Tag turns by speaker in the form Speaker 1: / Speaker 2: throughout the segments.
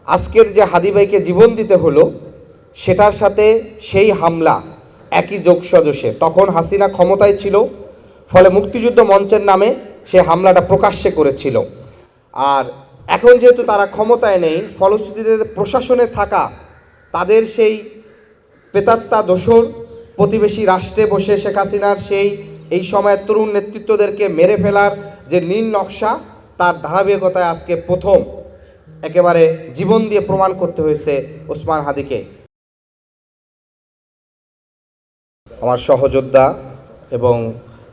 Speaker 1: আজকের যে হাদি ভাইকে জীবন দিতে হলো সেটার সাথে সেই হামলা একই যোগসদস্যে। তখন হাসিনা ক্ষমতায় ছিল, ফলে মুক্তিযুদ্ধ মঞ্চের নামে সে হামলাটা প্রকাশ্যে করেছিল। আর এখন যেহেতু তারা ক্ষমতায় নেই, ফলশ্রুতিতে প্রশাসনে থাকা তাদের সেই প্রেতাত্মা দোসর প্রতিবেশী রাষ্ট্রে বসে শেখ হাসিনার এই সময়ের তরুণ নেতৃত্বদেরকে মেরে ফেলার যে নীল নকশা, তার ধারাবাহিকতায় আজকে প্রথম একেবারে জীবন দিয়ে প্রমাণ করতে হয়েছে ওসমান হাদিকে। আমার সহযোদ্ধা এবং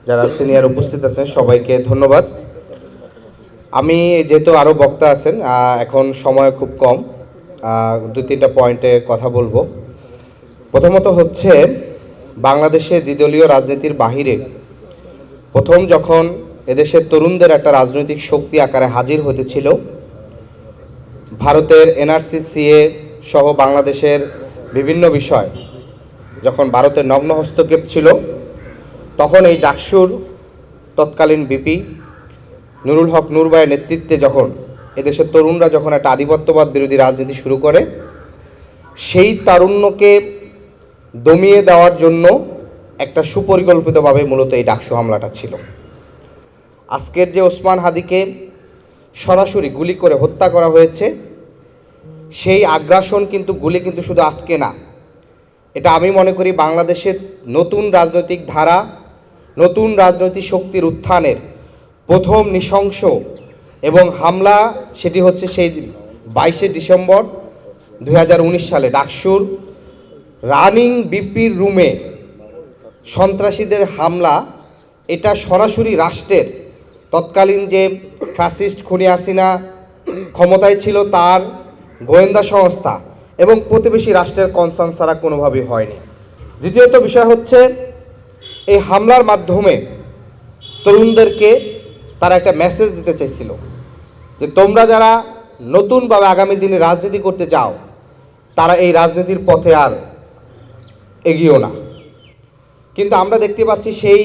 Speaker 1: যারা সিনিয়র উপস্থিত আছেন সবাইকে ধন্যবাদ। আমি যেহেতু আরও বক্তা আছেন, এখন সময় খুব কম, 2-3টা পয়েন্টে কথা বলবো। প্রথমত হচ্ছে, বাংলাদেশে দ্বিদলীয় রাজনীতির বাহিরে প্রথম যখন এদেশের তরুণদের একটা রাজনৈতিক শক্তি আকারে হাজির হতেছিল, ভারতের এনআরসি সিএ সহ বাংলাদেশের বিভিন্ন বিষয় যখন ভারতের নগ্ন হস্তক্ষেপ ছিল, তখন এই ডাকসুর তৎকালীন বিপি নুরুল হক নূর ভাইয়ের নেতৃত্বে যখন এদেশের তরুণরা যখন একটা আধিপত্যবাদ বিরোধী রাজনীতি শুরু করে, সেই তারুণ্যকে দমিয়ে দেওয়ার জন্য একটা সুপরিকল্পিতভাবে মূলত এই ডাকসু হামলাটা ছিল। আজকের যে ওসমান হাদিকে সরাসরি গুলি করে হত্যা করা হয়েছে, সেই আগ্রাসন কিন্তু গুলি কিন্তু শুধু আজকে না, এটা আমি মনে করি বাংলাদেশের নতুন রাজনৈতিক ধারা, নতুন রাজনৈতিক শক্তির উত্থানের প্রথম নৃশংস এবং হামলা, সেটি হচ্ছে সেই 22শে ডিসেম্বর 2019 সালে ডাকসুর রানিং বিপির রুমে সন্ত্রাসীদের হামলা। এটা সরাসরি রাষ্ট্রের তৎকালীন যে ফ্যাসিস্ট খুনি হাসিনা ক্ষমতায় ছিল তার গোয়েন্দা সংস্থা এবং প্রতিবেশী রাষ্ট্রের কনসার্ন ছাড়া কোনোভাবেই হয়নি। দ্বিতীয়ত বিষয় হচ্ছে, এই হামলার মাধ্যমে তরুণদেরকে তারা একটা মেসেজ দিতে চাইছিল যে তোমরা যারা নতুনভাবে আগামী দিনে রাজনীতি করতে চাও, তারা এই রাজনীতির পথে আর এগিয়েও না। কিন্তু আমরা দেখতে পাচ্ছি সেই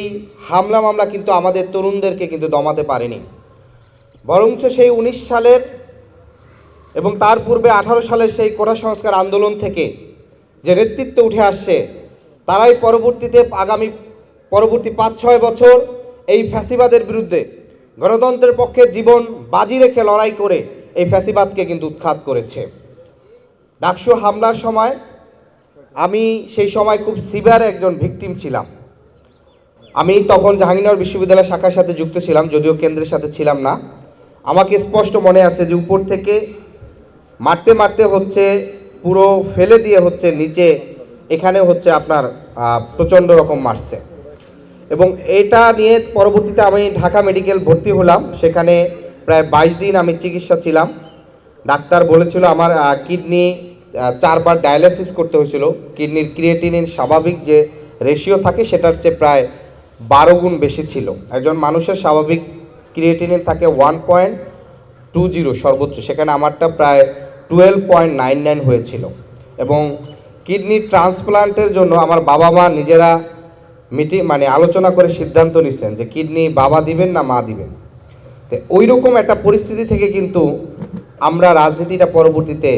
Speaker 1: হামলা মামলা কিন্তু আমাদের তরুণদেরকে কিন্তু দমাতে পারেনি, বরঞ্চ সেই 19 সালের এবং তার পূর্বে 18 সালের সেই কোটা সংস্কার আন্দোলন থেকে যে নেতৃত্ব উঠে আসছে, তারাই পরবর্তীতে পরবর্তী 5-6 বছর এই ফ্যাসিবাদের বিরুদ্ধে গণতন্ত্রের পক্ষে জীবন বাজি রেখে লড়াই করে এই ফ্যাসিবাদকে কিন্তু উৎখাত করেছে। ডাকসু হামলার সময় আমি সেই সময় খুব সিভিয়ার একজন ভিকটিম ছিলাম। আমি তখন জাহাঙ্গীরনগর বিশ্ববিদ্যালয় শাখার সাথে যুক্ত ছিলাম, যদিও কেন্দ্রের সাথে ছিলাম না। আমাকে স্পষ্ট মনে আছে যে উপর থেকে মারতে মারতে হচ্ছে পুরো ফেলে দিয়ে হচ্ছে নিচে, এখানে হচ্ছে আপনার প্রচণ্ড রকম মারছে। এবং এটা নিয়ে পরবর্তীতে আমি ঢাকা মেডিকেল ভর্তি হলাম, সেখানে প্রায় 22 দিন আমি চিকিৎসা ছিলাম। ডাক্তার বলেছিল আমার কিডনি 4 বার ডায়ালাইসিস করতে হয়েছিল। কিডনির ক্রিয়েটিনিন স্বাভাবিক যে রেশিও থাকে সেটার চেয়ে প্রায় 12 গুণ বেশি ছিল। একজন মানুষের স্বাভাবিক ক্রিয়েটিনিন থাকে 1.20 সর্বোচ্চ, সেখানে আমারটা প্রায় 12.99 হয়েছিল। এবং কিডনি ট্রান্সপ্লান্টের জন্য আমার বাবা মা নিজেরা আলোচনা করে সিদ্ধান্ত নিছেন যে কিডনি বাবা দিবেন না মা দিবেন। তো ওই রকম একটা পরিস্থিতি থেকে কিন্তু আমরা রাজনীতিটা পরবর্তীতে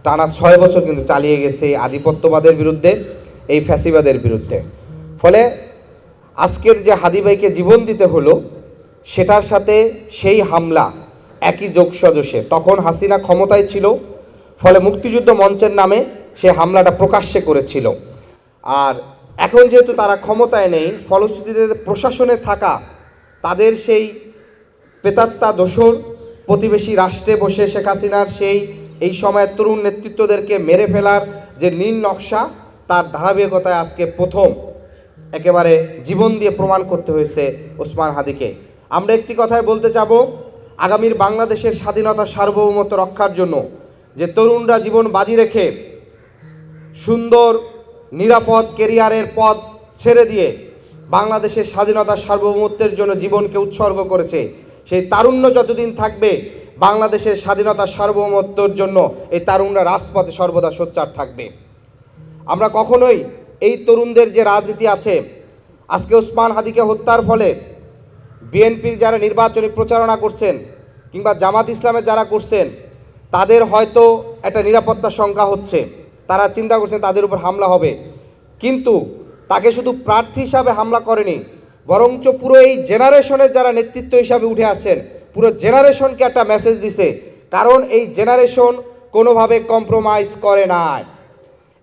Speaker 1: টানা 6 বছর কিন্তু চালিয়ে গেছে আধিপত্যবাদের বিরুদ্ধে, এই ফ্যাসিবাদের বিরুদ্ধে। ফলে আজকের যে হাদি ভাইকে জীবন দিতে হলো সেটার সাথে সেই হামলা একই যোগসদস্যে। তখন হাসিনা ক্ষমতায় ছিল, ফলে মুক্তিযুদ্ধ মঞ্চের নামে সে হামলাটা প্রকাশ্যে করেছিল। আর এখন যেহেতু তারা ক্ষমতায় নেই, ফলশ্রুতিতে প্রশাসনে থাকা তাদের সেই প্রেতাত্মা দোসর প্রতিবেশী রাষ্ট্রে বসে শেখ হাসিনার এই সময়ের তরুণ নেতৃত্বদেরকে মেরে ফেলার যে নীল নকশা, তার ধারাবাহিকতায় আজকে প্রথম একেবারে জীবন দিয়ে প্রমাণ করতে হয়েছে ওসমান হাদিকে। আমরা একটি কথাই বলতে চাবো, আগামীর বাংলাদেশের স্বাধীনতা সার্বভৌমত্ব রক্ষার জন্য যে তরুণরা জীবন বাজি রেখে সুন্দর নিরাপদ কেরিয়ারের পথ ছেড়ে দিয়ে বাংলাদেশের স্বাধীনতা সার্বভৌমত্বের জন্য জীবনকে উৎসর্গ করেছে, সেই তারুণ্য যতদিন থাকবে বাংলাদেশের স্বাধীনতা সার্বভৌমত্বের জন্য এই তারুণরা রাজপথে সর্বদা সোচ্চার থাকবে। আমরা কখনোই এই তরুণদের যে রাজনীতি আছে, আজকে ওসমান হাদিকে হত্যার ফলে বিএনপির যারা নির্বাচনী প্রচারণা করছেন কিংবা জামাত ইসলামের যারা করছেন, তাদের হয়তো একটা নিরাপত্তা শঙ্কা হচ্ছে, তারা চিন্তা করছেন তাদের উপর হামলা হবে, কিন্তু তাকে শুধু প্রার্থী হিসাবে হামলা করেনি, বরঞ্চ পুরো এই জেনারেশনের যারা নেতৃত্ব হিসাবে উঠে আসছেন পুরো জেনারেশনকে একটা মেসেজ দিছে, কারণ এই জেনারেশন কোনোভাবে কম্প্রোমাইজ করে নাই।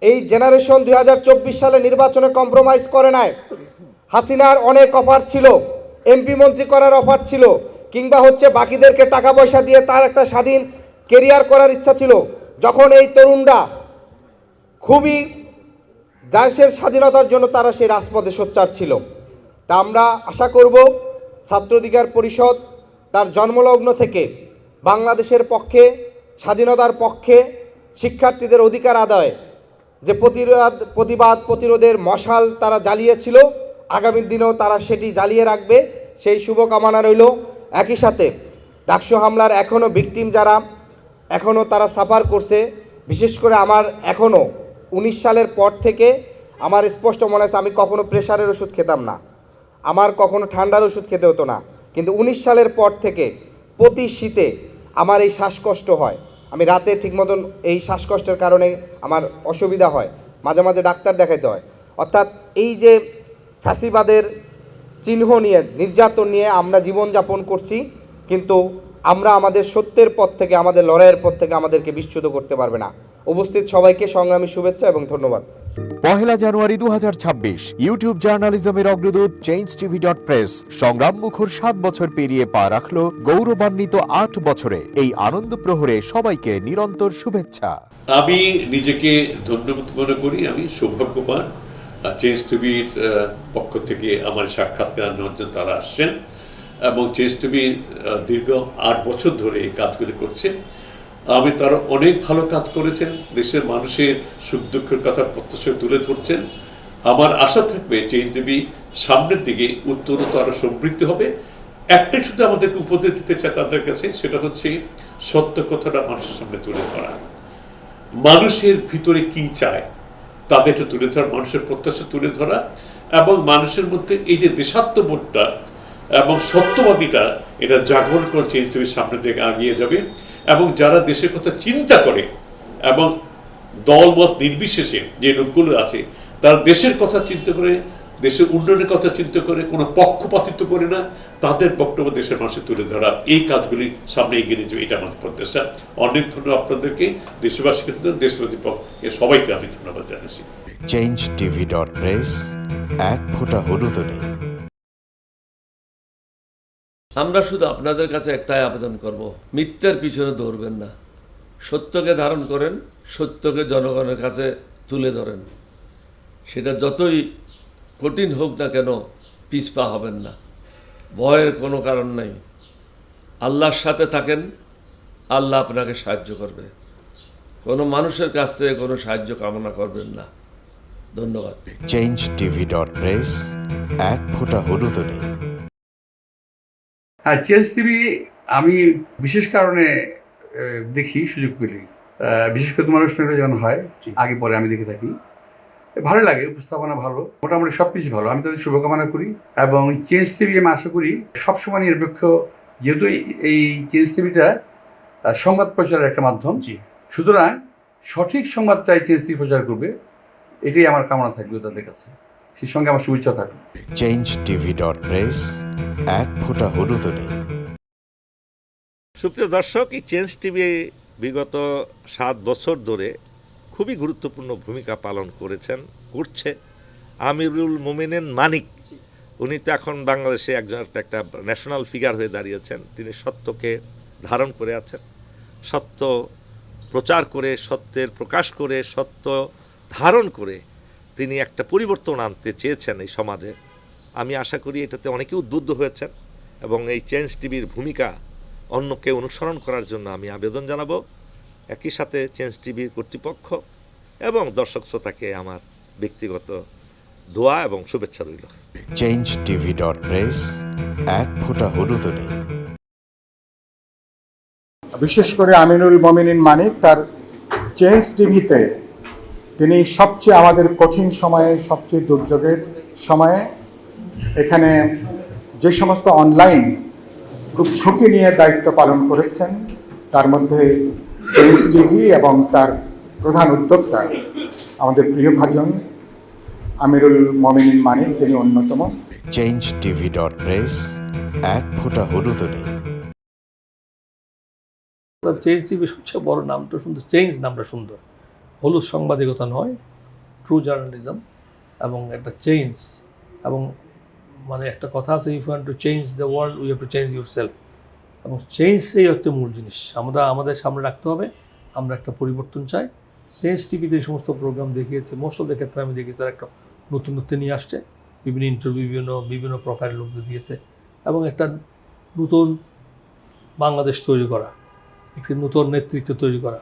Speaker 1: এই জেনারেশন 2024 সালে নির্বাচনে কম্প্রোমাইজ করে নাই। হাসিনার অনেক অফার ছিল, এমপি মন্ত্রী করার অফার ছিল, কিংবা হচ্ছে বাকিদেরকে টাকা পয়সা দিয়ে তার একটা স্বাধীন কেরিয়ার করার ইচ্ছা ছিল। যখন এই তরুণরা খুবই দেশের স্বাধীনতার জন্য তারা সেই রাজপথে সোচ্চার ছিল, তা আমরা আশা করব ছাত্র অধিকার পরিষদ তার জন্মলগ্ন থেকে বাংলাদেশের পক্ষে, স্বাধীনতার পক্ষে, শিক্ষার্থীদের অধিকার আদায় যে প্রতিরোধের মশাল তারা জ্বালিয়েছিল, আগামী দিনেও তারা সেটি জ্বালিয়ে রাখবে, সেই শুভকামনা রইল। একই সাথে ডাকসু হামলার এখনও ভিকটিম যারা এখনও তারা সাফার করছে, বিশেষ করে আমার এখনও 19 সালের পর থেকে আমার স্পষ্ট মনে আছে আমি কখনো প্রেশারের ওষুধ খেতাম না, আমার কখনো ঠান্ডার ওষুধ খেতে হতো না, কিন্তু 19 সালের পর থেকে প্রতি শীতে আমার এই শ্বাসকষ্ট হয়। আমি রাতে ঠিক মতন এই শ্বাসকষ্টের কারণে আমার অসুবিধা হয়, মাঝে মাঝে ডাক্তার দেখাইতে হয়। অর্থাৎ এই যে ফ্যাসিবাদের চিহ্ন নিয়ে, নির্যাতন নিয়ে আমরা জীবনযাপন করছি, কিন্তু আমরা আমাদের সত্যের পথ থেকে, আমাদের লড়াইয়ের পথ থেকে আমাদেরকে বিচ্যুত করতে পারবে না। উপস্থিত সবাইকে সংগ্রামী শুভেচ্ছা এবং ধন্যবাদ।
Speaker 2: 1 জানুয়ারি 2026 ইউটিউব জার্নালিজমের অগ্রদূত changeTV.press সংগ্রাম মুখর 7 বছর পেরিয়ে পা রাখলো গৌরবান্বিত 8 বছরে। এই আনন্দ প্রহরে সবাইকে নিরন্তর শুভেচ্ছা।
Speaker 3: আমি নিজেকে ধন্যবাদ মনে করি, আমি সৌভাগ্যবান চেঞ্জ টিভির পক্ষ থেকে আমার সাক্ষাৎকার নেওয়ার জন্য তারা আসছেন এবং চেঞ্জ টিভি দীর্ঘ 8 বছর ধরে এই কাজগুলি করছে। আমি তারা অনেক ভালো কাজ করেছেন, দেশের মানুষের সুখ দুঃখের কথা প্রত্যক্ষ তুলে ধরছেন। আমার আশা থাকবে চেঞ্জ টিভি সামনের দিকে উত্তরোত্তর আরও সমৃদ্ধ হবে। একটাই শুধু আমাদেরকে উপদেশ দিতে চায় তাদের কাছে, সেটা হচ্ছে সত্য কথাটা মানুষের সামনে তুলে ধরা, মানুষের ভিতরে কি চায় তাদেরটা তুলে ধরা, মানুষের প্রত্যাশা তুলে ধরা, এবং মানুষের মধ্যে এই যে দেশাত্মবোধটা এবং সত্যবাদীটা এটা জাগরণ করে চেঞ্জ টিভির সামনের দিকে এগিয়ে যাবে। এবং যারা দেশের কথা চিন্তা করে এবং দলমত নির্বিশেষে যে লোকগুলো আছে তারা দেশের কথা চিন্তা করে, দেশের উন্নয়নের কথা চিন্তা করে, কোনো পক্ষপাতিত্ব করে না, তাদের বক্তব্য দেশের মানুষের তুলে ধরা, এই কাজগুলি সামনে এগিয়ে নিয়ে যাবে, এটা আমাদের প্রত্যাশা। অনেক ধন্যবাদ আপনাদেরকে, দেশবাসীকে, দেশবাসী পক্ষে সবাইকে আমি ধন্যবাদ জানাচ্ছি।
Speaker 2: changeTV.press এক ফোঁটা হলুদ নেই।
Speaker 4: আমরা শুধু আপনাদের কাছে একটাই আবেদন করব, মিথ্যার পিছনে দৌড়বেন না, সত্যকে ধারণ করেন, সত্যকে জনগণের কাছে তুলে ধরেন। সেটা যতই কঠিন হোক না কেন পিছপা হবেন না, ভয়ের কোনো কারণ নাই। আল্লাহর সাথে থাকেন, আল্লাহ আপনাকে সাহায্য করবে। কোনো মানুষের কাছ থেকে কোনো সাহায্য কামনা করবেন না। ধন্যবাদ।
Speaker 2: changeTV.press এক ফোঁটা হলুদ নেই।
Speaker 5: হ্যাঁ, চেঞ্জ টিভি আমি বিশেষ কারণে দেখি সুযোগ পেলে, বিশেষ করে তোমার অনুষ্ঠানটা যখন হয় আগে পরে আমি দেখে থাকি, ভালো লাগে, উপস্থাপনা ভালো, মোটামুটি সব কিছু ভালো। আমি তাদের শুভকামনা করি এবং চেঞ্জ টিভি আমি আশা করি সবসময় নিরপেক্ষ, যেহেতু এই চেঞ্জ টিভিটা সংবাদ প্রচারের একটা মাধ্যম, সুতরাং সঠিক সংবাদটাই চেঞ্জ টিভি প্রচার করবে, এটাই আমার কামনা থাকবে তাদের কাছে, সেই সঙ্গে আমার শুভেচ্ছা থাকবে।
Speaker 2: changeTV.press এক ফোঁটা হলুদ নেই।
Speaker 6: সুপ্রিয় দর্শক, এই চেঞ্জ টিভি বিগত 7 বছর ধরে খুবই গুরুত্বপূর্ণ ভূমিকা পালন করছে আমিরুল মোমিনিন মানিক। উনি তো এখন বাংলাদেশে একটা ন্যাশনাল ফিগার হয়ে দাঁড়িয়েছেন। তিনি সত্যকে ধারণ করে আছেন, সত্য প্রচার করে, সত্যের প্রকাশ করে, সত্য ধারণ করে তিনি একটা পরিবর্তন আনতে চেয়েছেন এই সমাজে। আমি আশা করি এটাতে অনেকে উদ্বুদ্ধ হয়েছেন এবং এই চেঞ্জ টিভির ভূমিকা অন্যকে অনুসরণ করার জন্য আমি আবেদন জানাবো। একই সাথে চেঞ্জ টিভির কর্তৃপক্ষ এবং দর্শক শ্রোতাকে আমার ব্যক্তিগত দোয়া এবং শুভেচ্ছা রইল।
Speaker 2: changeTV.press এক ফোঁটা হলুদ নেই।
Speaker 7: বিশেষ করে আমিনুল মোমিনিন মানিক তার চেঞ্জ টিভিতে তিনি সবচেয়ে আমাদের কঠিন সময়ে, সবচেয়ে দুর্যোগের সময়ে এখানে যে সমস্ত অনলাইন খুব ঝুঁকি নিয়ে দায়িত্ব পালন করেছেন, তার মধ্যে চেঞ্জ টিভি এবং তার প্রধান উদ্যোক্তা আমাদের প্রিয় ভাজন আমিরুল মমিনিন মানিক, তিনি অন্যতম।
Speaker 2: changetv.press এক ফোঁটা হলুদ নেই।
Speaker 8: চেঞ্জ টিভি সবচেয়ে বড় নামটা সুন্দর, চেঞ্জ নামটা সুন্দর। হলুদ সাংবাদিকতা নয়, ট্রু জার্নালিজম এবং একটা চেঞ্জ। এবং মানে একটা কথা আছে, if you want to change the world we have to change yourself. এবং চেঞ্জটাই হচ্ছে মূল জিনিস, আমরা আমাদের সামনে রাখতে হবে। আমরা একটা পরিবর্তন চাই। চেঞ্জ টিভিতে এই সমস্ত প্রোগ্রাম দেখিয়েছে, মোস্ট অফ দ্য ক্ষেত্রে আমি দেখেছি তারা একটা নতুনত্ব নিয়ে আসছে, বিভিন্ন ইন্টারভিউ বিভিন্ন প্রোফাইল লোকদের দিয়েছে এবং একটা নতুন বাংলাদেশ তৈরি করা, একটি নতুন নেতৃত্ব তৈরি করা,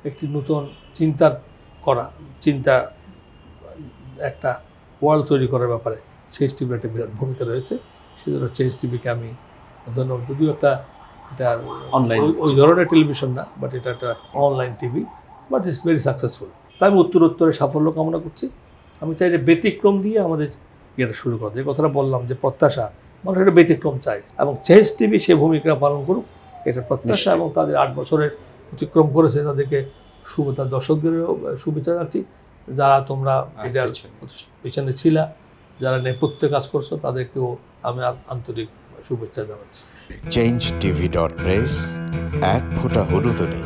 Speaker 8: একটি নতুন চিন্তা একটা ওয়ার্ল্ড তৈরি করার ব্যাপারে চেঞ্জ টিভির একটা বিরাট ভূমিকা রয়েছে। সেজন্য চেঞ্জ টিভিকে আমি ধন্যবাদ। যদিও এটা
Speaker 9: অনলাইন
Speaker 8: ওই ধরনের টেলিভিশন না, বাট এটা একটা online TV, but it's very successful. তাই আমি উত্তরোত্তরে সাফল্য কামনা করছি। আমি চাই যে ব্যতিক্রম দিয়ে আমাদের ইয়েটা শুরু করতে, এই কথাটা বললাম যে প্রত্যাশা, মানুষ একটা ব্যতিক্রম চাই এবং চেঞ্জ টিভি সে ভূমিকা পালন করুক, এটা প্রত্যাশা। এবং তাদের 8 বছরের অতিক্রম করেছে, তাদেরকে তার দর্শকদেরও শুভেচ্ছা জানাচ্ছি। যারা তোমরা এটার পিছনে ছিলা, যারা নেপথ্যে কাজ করছো, তাদেরকেও আমি আন্তরিক শুভেচ্ছা জানাচ্ছি।
Speaker 2: changetv.press এক ফোঁটা হলুদ নেই।